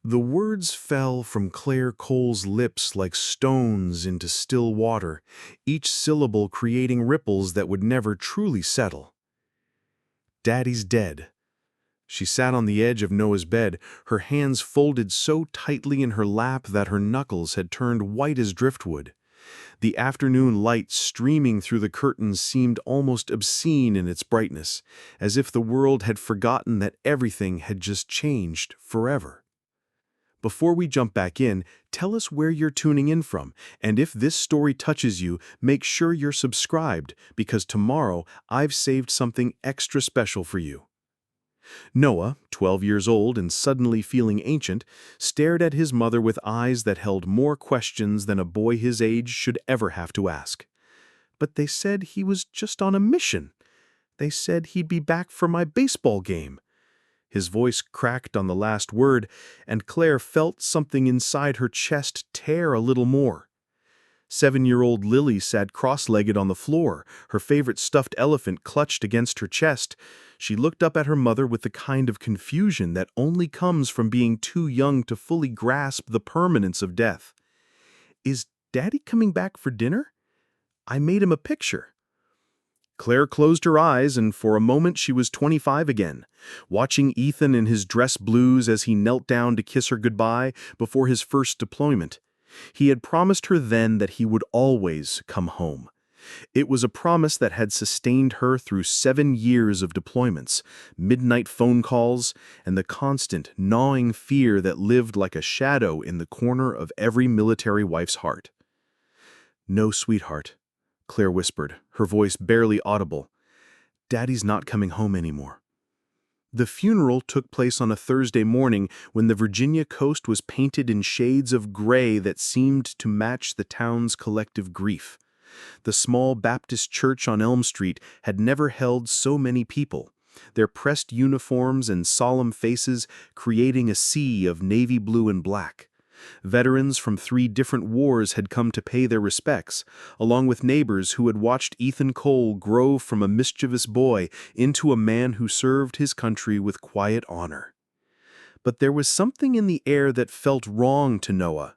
The words fell from Claire Cole's lips like stones into still water, each syllable creating ripples that would never truly settle. Daddy's dead. She sat on the edge of Noah's bed, her hands folded so tightly in her lap that her knuckles had turned white as driftwood. The afternoon light streaming through the curtains seemed almost obscene in its brightness, as if the world had forgotten that everything had just changed forever. Before we jump back in, tell us where you're tuning in from, and if this story touches you, make sure you're subscribed, because tomorrow I've saved something extra special for you. Noah, 12 years old and suddenly feeling ancient, stared at his mother with eyes that held more questions than a boy his age should ever have to ask. But they said he was just on a mission. They said he'd be back for my baseball game. His voice cracked on the last word, and Claire felt something inside her chest tear a little more. 7-year-old Lily sat cross-legged on the floor, her favorite stuffed elephant clutched against her chest. She looked up at her mother with the kind of confusion that only comes from being too young to fully grasp the permanence of death. "Is Daddy coming back for dinner? I made him a picture." Claire closed her eyes, and for a moment she was 25 again, watching Ethan in his dress blues as he knelt down to kiss her goodbye before his first deployment. He had promised her then that he would always come home. It was a promise that had sustained her through 7 years of deployments, midnight phone calls, and the constant, gnawing fear that lived like a shadow in the corner of every military wife's heart. "No, sweetheart," Claire whispered, her voice barely audible. "Daddy's not coming home anymore." The funeral took place on a Thursday morning when the Virginia coast was painted in shades of gray that seemed to match the town's collective grief. The small Baptist church on Elm Street had never held so many people, their pressed uniforms and solemn faces creating a sea of navy blue and black. Veterans from 3 different wars had come to pay their respects, along with neighbors who had watched Ethan Cole grow from a mischievous boy into a man who served his country with quiet honor. But there was something in the air that felt wrong to Noah,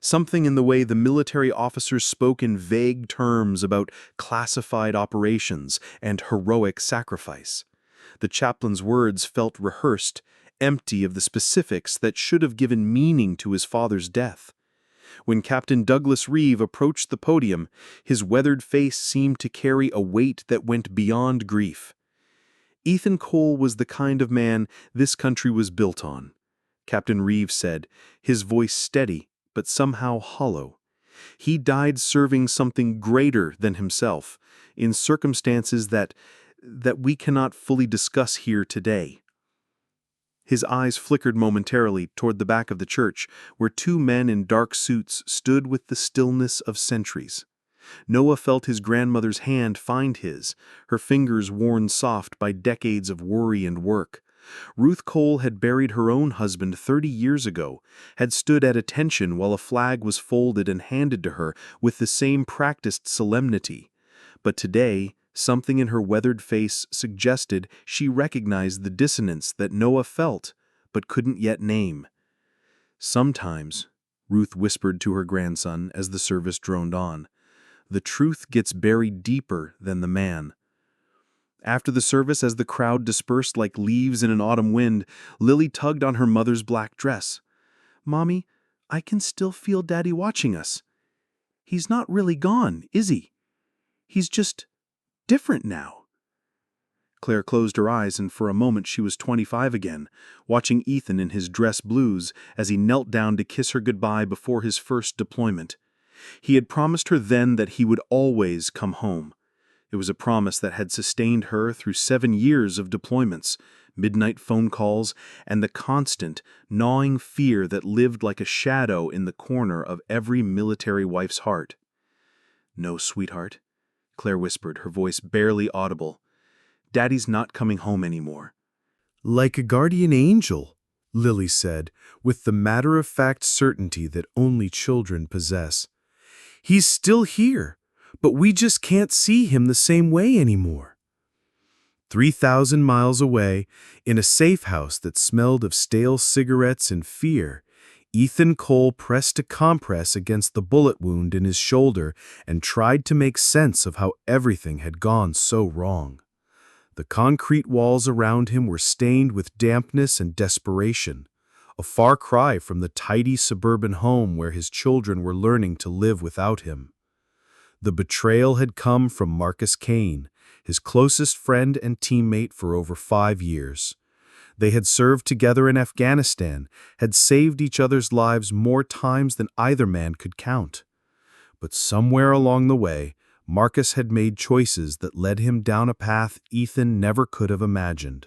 something in the way the military officers spoke in vague terms about classified operations and heroic sacrifice. The chaplain's words felt rehearsed, empty of the specifics that should have given meaning to his father's death. When Captain Douglas Reeve approached the podium, his weathered face seemed to carry a weight that went beyond grief. Ethan Cole was the kind of man this country was built on, Captain Reeve said, his voice steady but somehow hollow. He died serving something greater than himself, in circumstances that we cannot fully discuss here today. His eyes flickered momentarily toward the back of the church, where 2 men in dark suits stood with the stillness of centuries. Noah felt his grandmother's hand find his, her fingers worn soft by decades of worry and work. Ruth Cole had buried her own husband 30 years ago, had stood at attention while a flag was folded and handed to her with the same practiced solemnity. But today, something in her weathered face suggested she recognized the dissonance that Noah felt, but couldn't yet name. "Sometimes," Ruth whispered to her grandson as the service droned on, "the truth gets buried deeper than the man." After the service, as the crowd dispersed like leaves in an autumn wind, Lily tugged on her mother's black dress. "Mommy, I can still feel Daddy watching us. He's not really gone, is he? He's just different now." Claire closed her eyes, and for a moment she was 25 again, watching Ethan in his dress blues as he knelt down to kiss her goodbye before his first deployment. He had promised her then that he would always come home. It was a promise that had sustained her through 7 years of deployments, midnight phone calls, and the constant, gnawing fear that lived like a shadow in the corner of every military wife's heart. "No, sweetheart," Claire whispered, her voice barely audible. "Daddy's not coming home anymore." "Like a guardian angel," Lily said, with the matter-of-fact certainty that only children possess. "He's still here, but we just can't see him the same way anymore." 3,000 miles away, in a safe house that smelled of stale cigarettes and fear, Ethan Cole pressed a compress against the bullet wound in his shoulder and tried to make sense of how everything had gone so wrong. The concrete walls around him were stained with dampness and desperation, a far cry from the tidy suburban home where his children were learning to live without him. The betrayal had come from Marcus Kane, his closest friend and teammate for over 5 years. They had served together in Afghanistan, had saved each other's lives more times than either man could count. But somewhere along the way, Marcus had made choices that led him down a path Ethan never could have imagined.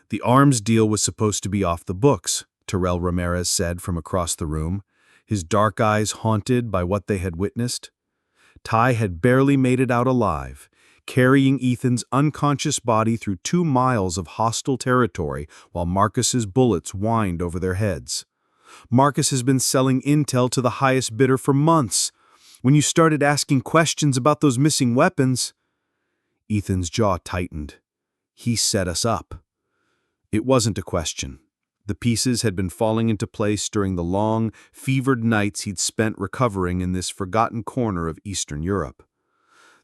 The arms deal was supposed to be off the books, Terrell Ramirez said from across the room, his dark eyes haunted by what they had witnessed. Ty had barely made it out alive, carrying Ethan's unconscious body through 2 miles of hostile territory while Marcus's bullets whined over their heads. Marcus has been selling intel to the highest bidder for months. When you started asking questions about those missing weapons, Ethan's jaw tightened. He set us up. It wasn't a question. The pieces had been falling into place during the long, fevered nights he'd spent recovering in this forgotten corner of Eastern Europe.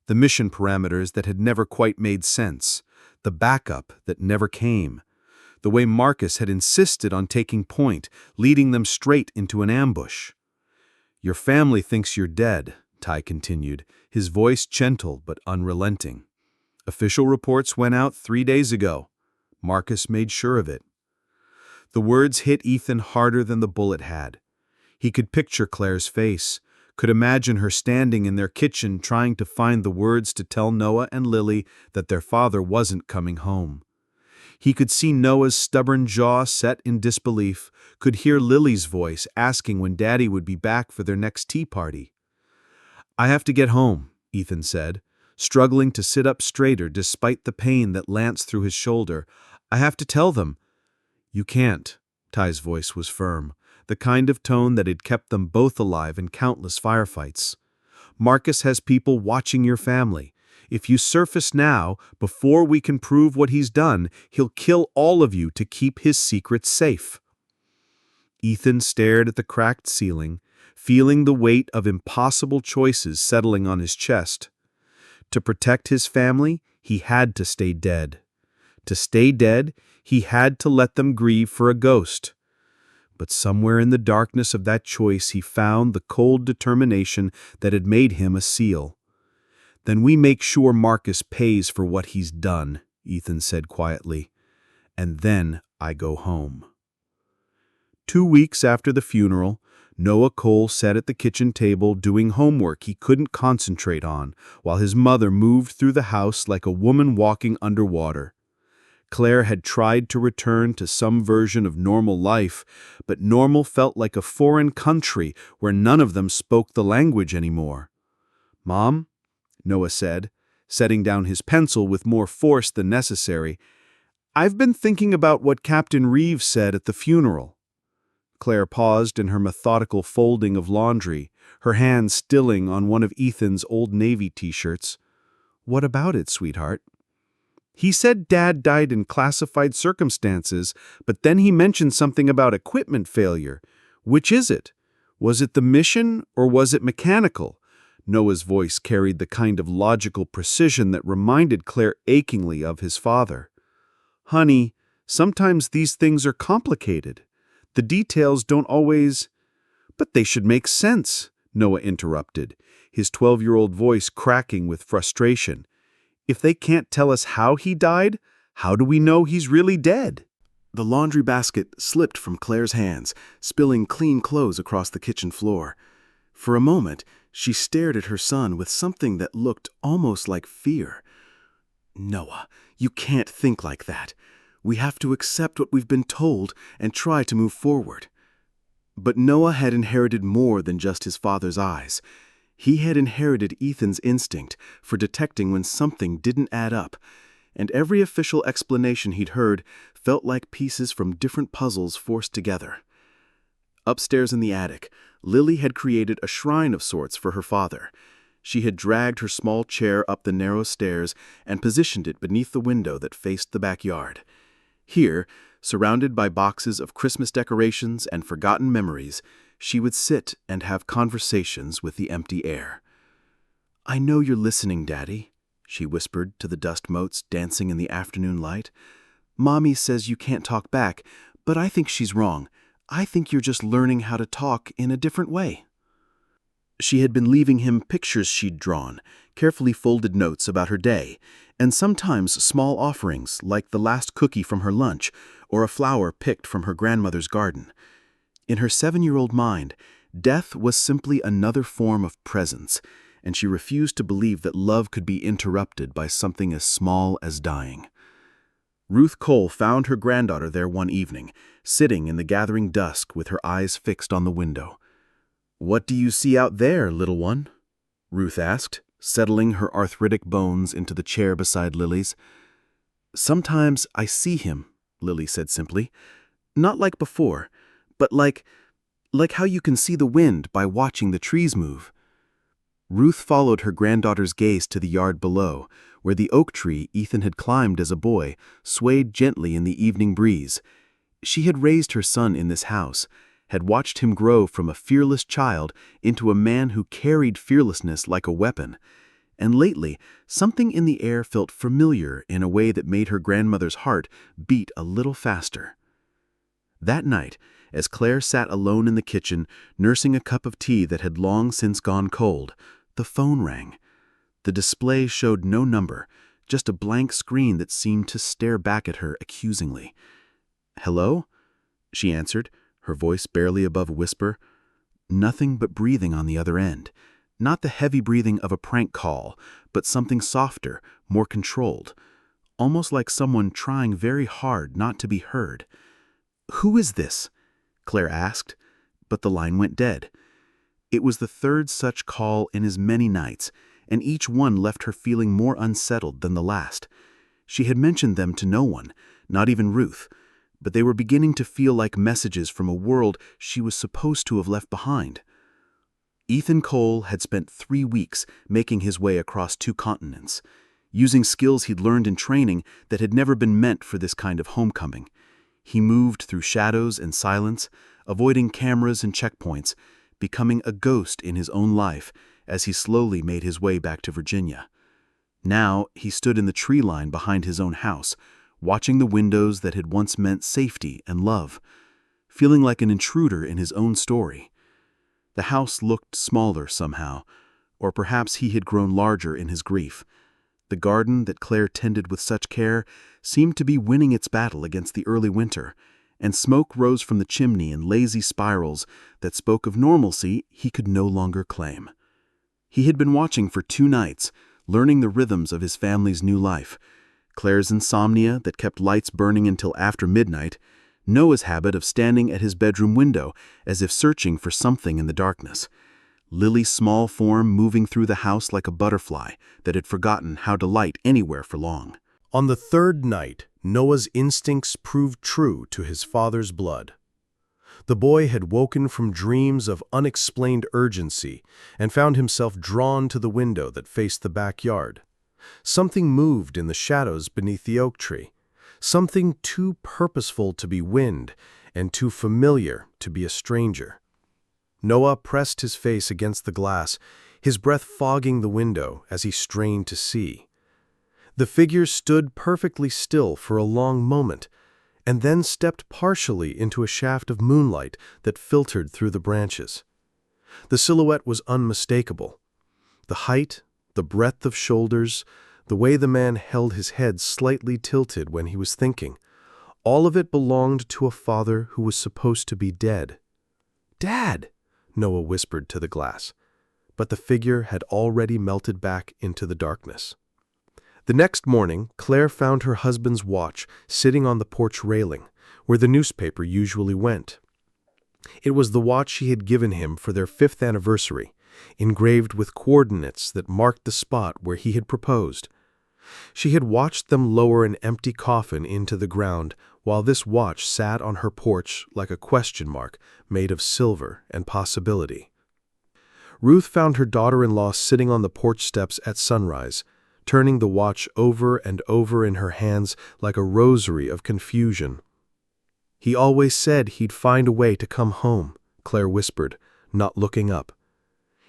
The mission parameters that had never quite made sense, the backup that never came, the way Marcus had insisted on taking point, leading them straight into an ambush. "Your family thinks you're dead," Ty continued, his voice gentle but unrelenting. "Official reports went out 3 days ago. Marcus made sure of it." The words hit Ethan harder than the bullet had. He could picture Claire's face, could imagine her standing in their kitchen trying to find the words to tell Noah and Lily that their father wasn't coming home. He could see Noah's stubborn jaw set in disbelief, could hear Lily's voice asking when Daddy would be back for their next tea party. "I have to get home," Ethan said, struggling to sit up straighter despite the pain that lanced through his shoulder. "I have to tell them." "You can't," Ty's voice was firm, the kind of tone that had kept them both alive in countless firefights. "Marcus has people watching your family. If you surface now, before we can prove what he's done, he'll kill all of you to keep his secrets safe." Ethan stared at the cracked ceiling, feeling the weight of impossible choices settling on his chest. To protect his family, he had to stay dead. To stay dead, he had to let them grieve for a ghost. But somewhere in the darkness of that choice he found the cold determination that had made him a SEAL. "Then we make sure Marcus pays for what he's done," Ethan said quietly. "And then I go home." 2 weeks after the funeral, Noah Cole sat at the kitchen table doing homework he couldn't concentrate on, while his mother moved through the house like a woman walking underwater. Claire had tried to return to some version of normal life, but normal felt like a foreign country where none of them spoke the language anymore. "Mom," Noah said, setting down his pencil with more force than necessary, "I've been thinking about what Captain Reeves said at the funeral." Claire paused in her methodical folding of laundry, her hand stilling on one of Ethan's old Navy t-shirts. "What about it, sweetheart?" "He said Dad died in classified circumstances, but then he mentioned something about equipment failure. Which is it? Was it the mission or was it mechanical?" Noah's voice carried the kind of logical precision that reminded Claire achingly of his father. "Honey, sometimes these things are complicated. The details don't always—" "But they should make sense," Noah interrupted, his 12-year-old voice cracking with frustration. "If they can't tell us how he died, how do we know he's really dead?" The laundry basket slipped from Claire's hands, spilling clean clothes across the kitchen floor. For a moment, she stared at her son with something that looked almost like fear. "Noah, you can't think like that. We have to accept what we've been told and try to move forward." But Noah had inherited more than just his father's eyes. He had inherited Ethan's instinct for detecting when something didn't add up, and every official explanation he'd heard felt like pieces from different puzzles forced together. Upstairs in the attic, Lily had created a shrine of sorts for her father. She had dragged her small chair up the narrow stairs and positioned it beneath the window that faced the backyard. Here, Surrounded by boxes of Christmas decorations and forgotten memories, she would sit and have conversations with the empty air. "I know you're listening, Daddy," she whispered to the dust motes dancing in the afternoon light. "Mommy says you can't talk back, but I think she's wrong. I think you're just learning how to talk in a different way." She had been leaving him pictures she'd drawn, carefully folded notes about her day, and sometimes small offerings like the last cookie from her lunch or a flower picked from her grandmother's garden. In her 7-year-old mind, death was simply another form of presence, and she refused to believe that love could be interrupted by something as small as dying. Ruth Cole found her granddaughter there one evening, sitting in the gathering dusk with her eyes fixed on the window. "What do you see out there, little one?" Ruth asked, settling her arthritic bones into the chair beside Lily's. "Sometimes I see him," Lily said simply. "Not like before, but like how you can see the wind by watching the trees move." Ruth followed her granddaughter's gaze to the yard below, where the oak tree Ethan had climbed as a boy swayed gently in the evening breeze. She had raised her son in this house, had watched him grow from a fearless child into a man who carried fearlessness like a weapon. And lately, something in the air felt familiar in a way that made her grandmother's heart beat a little faster. That night, as Claire sat alone in the kitchen, nursing a cup of tea that had long since gone cold, the phone rang. The display showed no number, just a blank screen that seemed to stare back at her accusingly. "Hello?" she answered, her voice barely above a whisper. Nothing but breathing on the other end. Not the heavy breathing of a prank call, but something softer, more controlled. Almost like someone trying very hard not to be heard. "Who is this?" Claire asked, but the line went dead. It was the third such call in as many nights, and each one left her feeling more unsettled than the last. She had mentioned them to no one, not even Ruth, but they were beginning to feel like messages from a world she was supposed to have left behind. Ethan Cole had spent 3 weeks making his way across 2 continents, using skills he'd learned in training that had never been meant for this kind of homecoming. He moved through shadows and silence, avoiding cameras and checkpoints, becoming a ghost in his own life as he slowly made his way back to Virginia. Now he stood in the tree line behind his own house, watching the windows that had once meant safety and love, feeling like an intruder in his own story. The house looked smaller somehow, or perhaps he had grown larger in his grief. The garden that Claire tended with such care seemed to be winning its battle against the early winter, and smoke rose from the chimney in lazy spirals that spoke of normalcy he could no longer claim. He had been watching for 2 nights, learning the rhythms of his family's new life. Claire's insomnia that kept lights burning until after midnight, Noah's habit of standing at his bedroom window as if searching for something in the darkness, Lily's small form moving through the house like a butterfly that had forgotten how to light anywhere for long. On the 3rd night, Noah's instincts proved true to his father's blood. The boy had woken from dreams of unexplained urgency and found himself drawn to the window that faced the backyard. Something moved in the shadows beneath the oak tree, something too purposeful to be wind and too familiar to be a stranger. Noah pressed his face against the glass, his breath fogging the window as he strained to see. The figure stood perfectly still for a long moment, and then stepped partially into a shaft of moonlight that filtered through the branches. The silhouette was unmistakable. The height, the breadth of shoulders, the way the man held his head slightly tilted when he was thinking, all of it belonged to a father who was supposed to be dead. "Dad!" Noah whispered to the glass, but the figure had already melted back into the darkness. The next morning, Claire found her husband's watch sitting on the porch railing, where the newspaper usually went. It was the watch she had given him for their 5th anniversary, engraved with coordinates that marked the spot where he had proposed. She had watched them lower an empty coffin into the ground while this watch sat on her porch like a question mark made of silver and possibility. Ruth found her daughter-in-law sitting on the porch steps at sunrise, turning the watch over and over in her hands like a rosary of confusion. He always said he'd find a way to come home, Claire whispered, not looking up.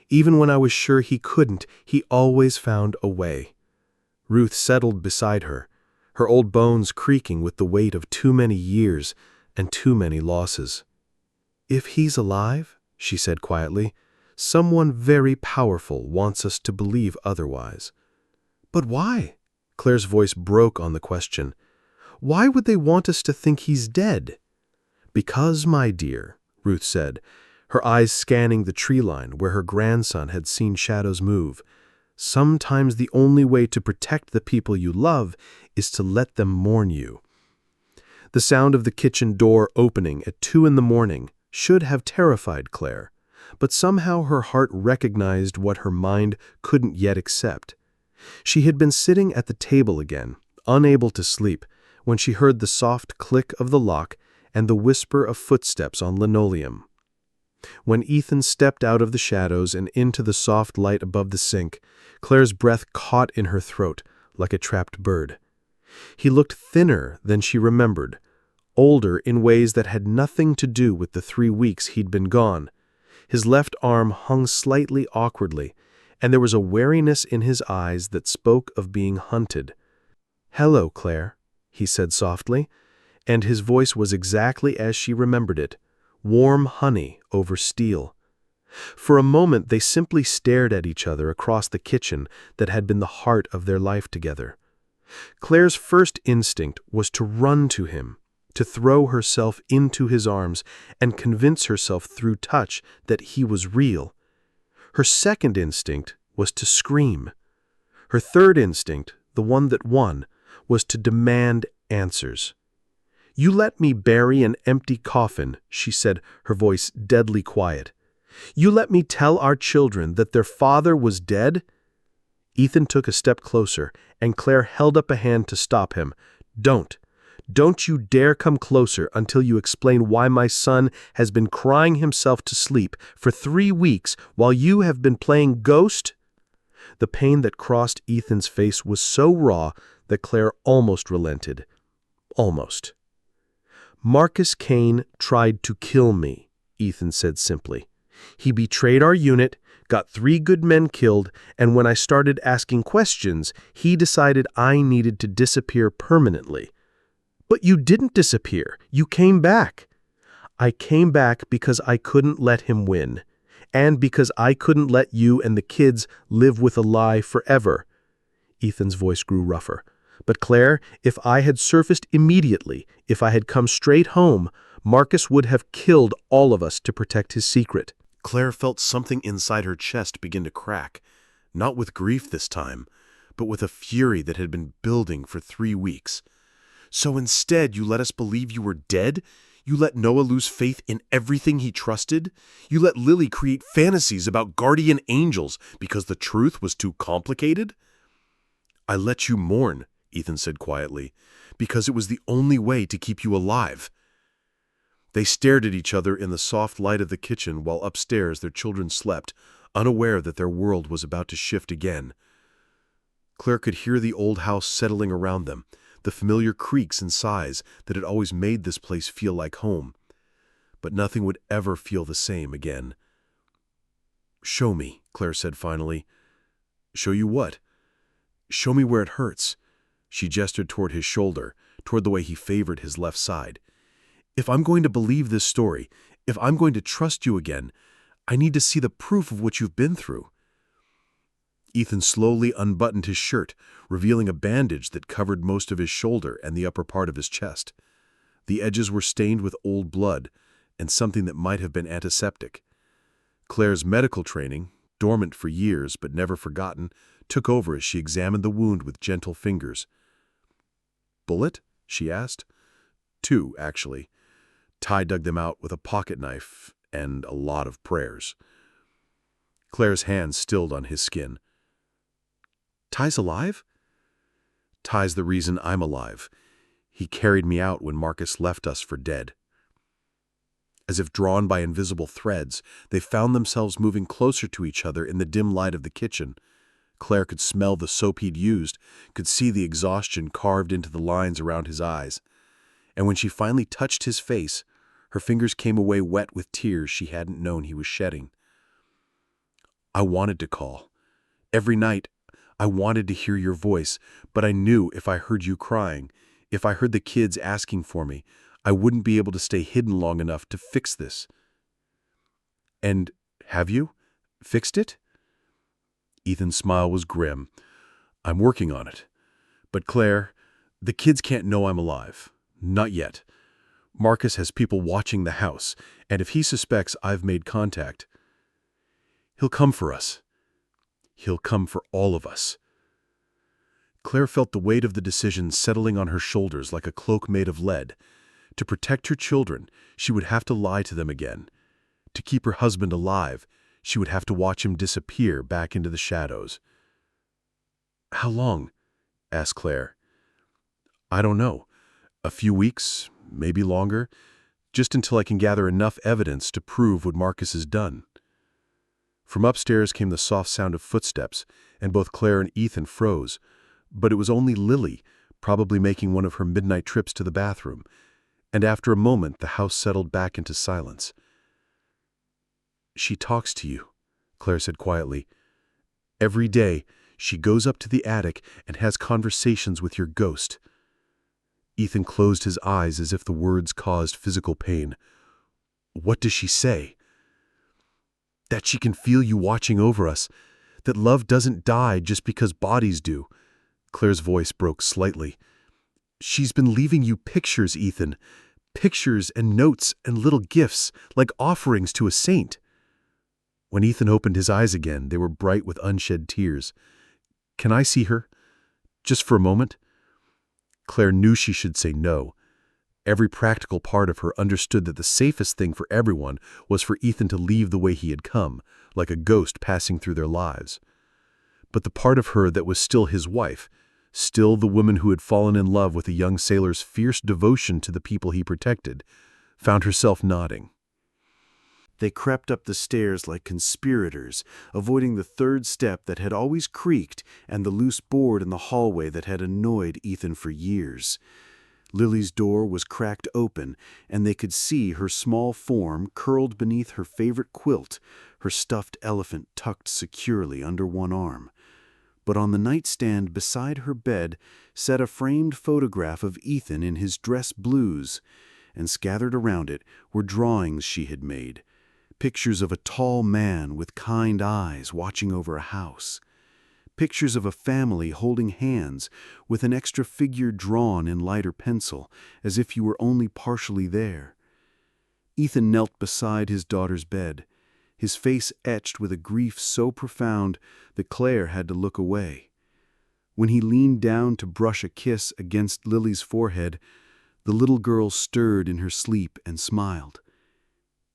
Even when I was sure he couldn't, he always found a way. Ruth settled beside her, her old bones creaking with the weight of too many years and too many losses. If he's alive, she said quietly, someone very powerful wants us to believe otherwise. But why? Claire's voice broke on the question. Why would they want us to think he's dead? Because, my dear, Ruth said, her eyes scanning the tree line where her grandson had seen shadows move. Sometimes the only way to protect the people you love is to let them mourn you. The sound of the kitchen door opening at 2 a.m. should have terrified Claire, but somehow her heart recognized what her mind couldn't yet accept. She had been sitting at the table again, unable to sleep, when she heard the soft click of the lock and the whisper of footsteps on linoleum. When Ethan stepped out of the shadows and into the soft light above the sink, Claire's breath caught in her throat like a trapped bird. He looked thinner than she remembered, older in ways that had nothing to do with the 3 weeks he'd been gone. His left arm hung slightly awkwardly, and there was a wariness in his eyes that spoke of being hunted. "Hello, Claire," he said softly, and his voice was exactly as she remembered it, warm honey over steel. For a moment they simply stared at each other across the kitchen that had been the heart of their life together. Claire's first instinct was to run to him, to throw herself into his arms and convince herself through touch that he was real. Her second instinct was to scream. Her third instinct, the one that won, was to demand answers. "You let me bury an empty coffin," she said, her voice deadly quiet. "You let me tell our children that their father was dead?" Ethan took a step closer, and Claire held up a hand to stop him. "Don't. Don't you dare come closer until you explain why my son has been crying himself to sleep for 3 weeks while you have been playing ghost?" The pain that crossed Ethan's face was so raw that Claire almost relented. Almost. "Marcus Kane tried to kill me," Ethan said simply. "He betrayed our unit, got 3 good men killed, and when I started asking questions, he decided I needed to disappear permanently." "But you didn't disappear. You came back." "I came back because I couldn't let him win, and because I couldn't let you and the kids live with a lie forever." Ethan's voice grew rougher. "But Claire, if I had surfaced immediately, if I had come straight home, Marcus would have killed all of us to protect his secret." Claire felt something inside her chest begin to crack, not with grief this time, but with a fury that had been building for 3 weeks. "So instead you let us believe you were dead? You let Noah lose faith in everything he trusted? You let Lily create fantasies about guardian angels because the truth was too complicated?" "I let you mourn," Ethan said quietly, "because it was the only way to keep you alive." They stared at each other in the soft light of the kitchen while upstairs their children slept, unaware that their world was about to shift again. Claire could hear the old house settling around them, the familiar creaks and sighs that had always made this place feel like home. But nothing would ever feel the same again. "Show me," Claire said finally. "Show you what?" "Show me where it hurts." She gestured toward his shoulder, toward the way he favored his left side. "If I'm going to believe this story, if I'm going to trust you again, I need to see the proof of what you've been through." Ethan slowly unbuttoned his shirt, revealing a bandage that covered most of his shoulder and the upper part of his chest. The edges were stained with old blood and something that might have been antiseptic. Claire's medical training, dormant for years but never forgotten, took over as she examined the wound with gentle fingers. "Bullet?" she asked. "2, actually. Ty dug them out with a pocket knife and a lot of prayers." Claire's hand stilled on his skin. "Ty's alive?" "Ty's the reason I'm alive. He carried me out when Marcus left us for dead." As if drawn by invisible threads, they found themselves moving closer to each other in the dim light of the kitchen. Claire could smell the soap he'd used, could see the exhaustion carved into the lines around his eyes. and when she finally touched his face, her fingers came away wet with tears she hadn't known he was shedding. I wanted to call. Every night, I wanted to hear your voice, but I knew if I heard you crying, if I heard the kids asking for me, I wouldn't be able to stay hidden long enough to fix this. And have you? Fixed it? Ethan's smile was grim. I'm working on it. But Claire, the kids can't know I'm alive. Not yet. Marcus has people watching the house, and if he suspects I've made contact, he'll come for us. He'll come for all of us. Claire felt the weight of the decision settling on her shoulders like a cloak made of lead. To protect her children, she would have to lie to them again. To keep her husband alive, she would have to watch him disappear back into the shadows. How long? Asked Claire. I don't know. A few weeks, maybe longer, just until I can gather enough evidence to prove what Marcus has done. From upstairs came the soft sound of footsteps, and both Claire and Ethan froze. But it was only Lily, probably making one of her midnight trips to the bathroom, and after a moment the house settled back into silence. She talks to you, Claire said quietly. Every day, she goes up to the attic and has conversations with your ghost. Ethan closed his eyes as if the words caused physical pain. What does she say? That she can feel you watching over us, that love doesn't die just because bodies do. Claire's voice broke slightly. She's been leaving you pictures, Ethan. Pictures and notes and little gifts, like offerings to a saint. When Ethan opened his eyes again, they were bright with unshed tears. Can I see her? Just for a moment? Claire knew she should say no. Every practical part of her understood that the safest thing for everyone was for Ethan to leave the way he had come, like a ghost passing through their lives. But the part of her that was still his wife, still the woman who had fallen in love with a young sailor's fierce devotion to the people he protected, found herself nodding. They crept up the stairs like conspirators, avoiding the third step that had always creaked and the loose board in the hallway that had annoyed Ethan for years. Lily's door was cracked open, and they could see her small form curled beneath her favorite quilt, her stuffed elephant tucked securely under one arm. But on the nightstand beside her bed sat a framed photograph of Ethan in his dress blues, and scattered around it were drawings she had made, pictures of a tall man with kind eyes watching over a house, pictures of a family holding hands with an extra figure drawn in lighter pencil, as if you were only partially there. Ethan knelt beside his daughter's bed, his face etched with a grief so profound that Claire had to look away. When he leaned down to brush a kiss against Lily's forehead, the little girl stirred in her sleep and smiled.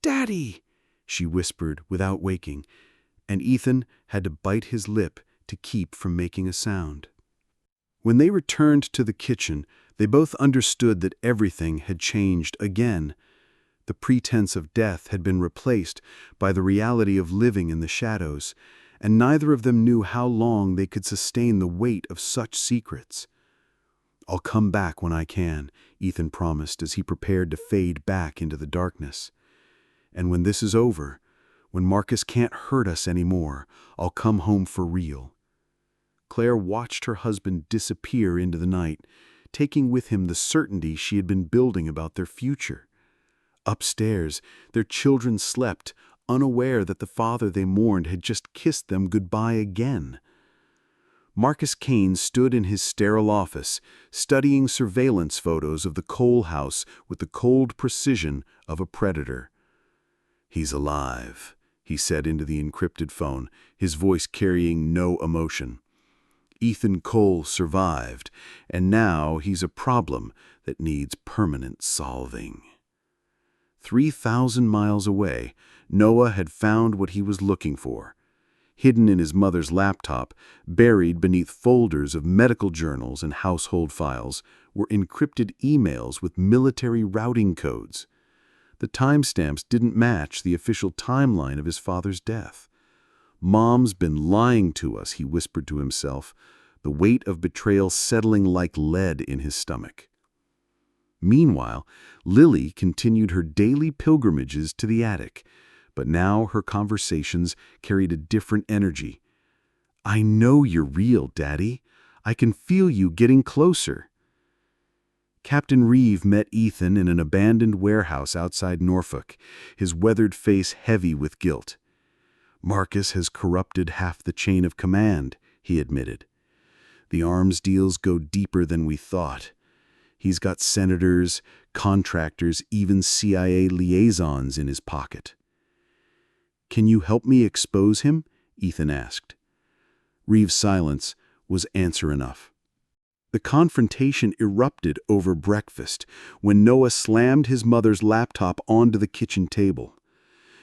"Daddy!" she whispered without waking, and Ethan had to bite his lip to keep from making a sound. When they returned to the kitchen, they both understood that everything had changed again. The pretense of death had been replaced by the reality of living in the shadows, and neither of them knew how long they could sustain the weight of such secrets. "I'll come back when I can," Ethan promised as he prepared to fade back into the darkness. "And when this is over, when Marcus can't hurt us anymore, I'll come home for real." Claire watched her husband disappear into the night, taking with him the certainty she had been building about their future. Upstairs, their children slept, unaware that the father they mourned had just kissed them goodbye again. Marcus Kane stood in his sterile office, studying surveillance photos of the Cole house with the cold precision of a predator. "He's alive," he said into the encrypted phone, his voice carrying no emotion. "Ethan Cole survived, and now he's a problem that needs permanent solving." 3,000 miles away, Noah had found what he was looking for. Hidden in his mother's laptop, buried beneath folders of medical journals and household files, were encrypted emails with military routing codes. The timestamps didn't match the official timeline of his father's death. "Mom's been lying to us," he whispered to himself, the weight of betrayal settling like lead in his stomach. Meanwhile, Lily continued her daily pilgrimages to the attic, but now her conversations carried a different energy. "I know you're real, Daddy. I can feel you getting closer." Captain Reeve met Ethan in an abandoned warehouse outside Norfolk, his weathered face heavy with guilt. "Marcus has corrupted half the chain of command," he admitted. "The arms deals go deeper than we thought. He's got senators, contractors, even CIA liaisons in his pocket." "Can you help me expose him?" Ethan asked. Reeve's silence was answer enough. The confrontation erupted over breakfast when Noah slammed his mother's laptop onto the kitchen table.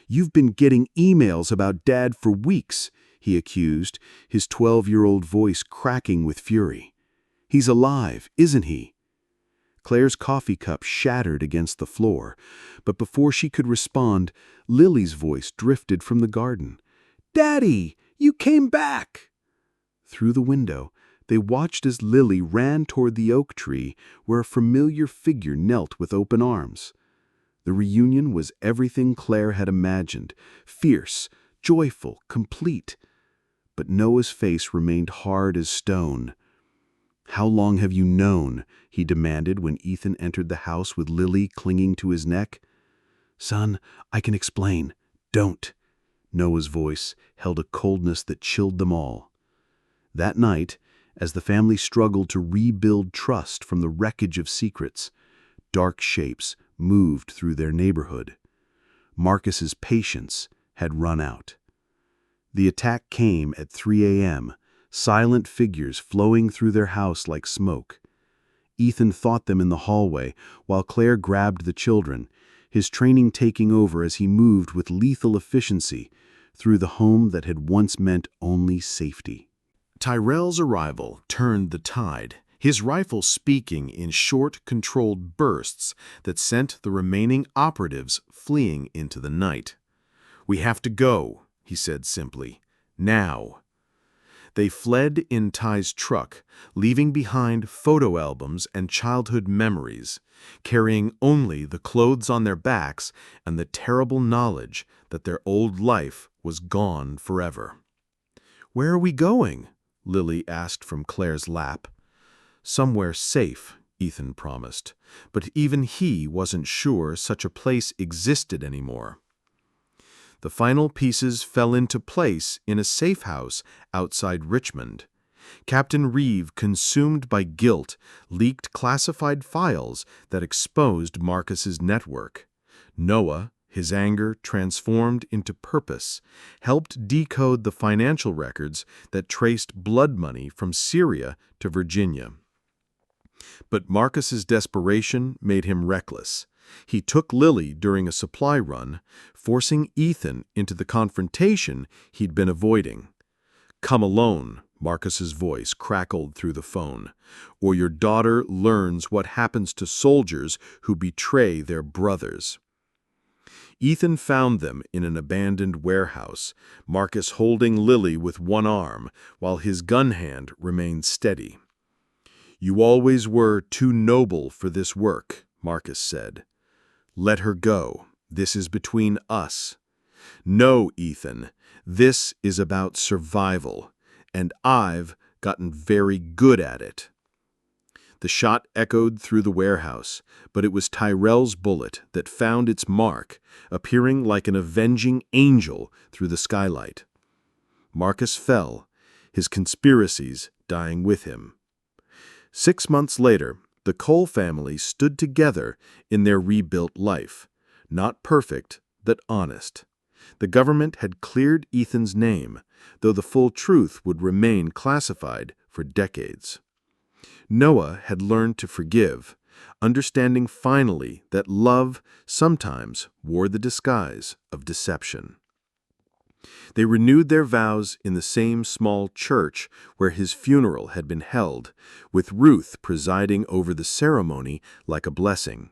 "You've been getting emails about Dad for weeks," he accused, his 12-year-old voice cracking with fury. "He's alive, isn't he?" Claire's coffee cup shattered against the floor, but before she could respond, Lily's voice drifted from the garden. "Daddy, you came back!" Through the window, they watched as Lily ran toward the oak tree where a familiar figure knelt with open arms. The reunion was everything Claire had imagined, fierce, joyful, complete. But Noah's face remained hard as stone. "How long have you known?" he demanded when Ethan entered the house with Lily clinging to his neck. "Son, I can explain." "Don't." Noah's voice held a coldness that chilled them all. That night, as the family struggled to rebuild trust from the wreckage of secrets, dark shapes moved through their neighborhood. Marcus's patience had run out. The attack came at 3 a.m., silent figures flowing through their house like smoke. Ethan fought them in the hallway while Claire grabbed the children, his training taking over as he moved with lethal efficiency through the home that had once meant only safety. Tyrell's arrival turned the tide, his rifle speaking in short, controlled bursts that sent the remaining operatives fleeing into the night. "We have to go," he said simply. "Now." They fled in Ty's truck, leaving behind photo albums and childhood memories, carrying only the clothes on their backs and the terrible knowledge that their old life was gone forever. "Where are we going?" Lily asked from Claire's lap. "Somewhere safe," Ethan promised, but even he wasn't sure such a place existed anymore. The final pieces fell into place in a safe house outside Richmond. Captain Reeve, consumed by guilt, leaked classified files that exposed Marcus's network. Noah, his anger transformed into purpose, helped decode the financial records that traced blood money from Syria to Virginia. But Marcus's desperation made him reckless. He took Lily during a supply run, forcing Ethan into the confrontation he'd been avoiding. "Come alone," Marcus's voice crackled through the phone, "or your daughter learns what happens to soldiers who betray their brothers." Ethan found them in an abandoned warehouse, Marcus holding Lily with one arm, while his gun hand remained steady. "You always were too noble for this work," Marcus said. "Let her go. This is between us." "No, Ethan. This is about survival, and I've gotten very good at it." The shot echoed through the warehouse, but it was Tyrell's bullet that found its mark, appearing like an avenging angel through the skylight. Marcus fell, his conspiracies dying with him. 6 months later, the Cole family stood together in their rebuilt life, not perfect, but honest. The government had cleared Ethan's name, though the full truth would remain classified for decades. Noah had learned to forgive, understanding finally that love sometimes wore the disguise of deception. They renewed their vows in the same small church where his funeral had been held, with Ruth presiding over the ceremony like a blessing.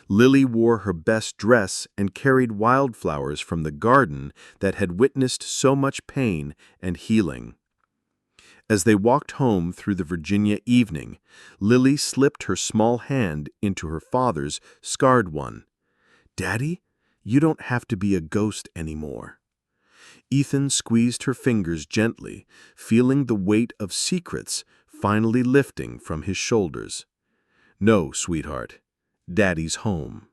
Lily wore her best dress and carried wildflowers from the garden that had witnessed so much pain and healing. As they walked home through the Virginia evening, Lily slipped her small hand into her father's scarred one. "Daddy, you don't have to be a ghost anymore." Ethan squeezed her fingers gently, feeling the weight of secrets finally lifting from his shoulders. "No, sweetheart. Daddy's home."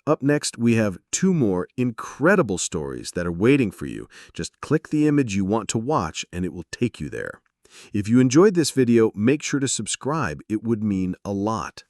Up next, we have 2 more incredible stories that are waiting for you. Just click the image you want to watch and it will take you there. If you enjoyed this video, make sure to subscribe. It would mean a lot.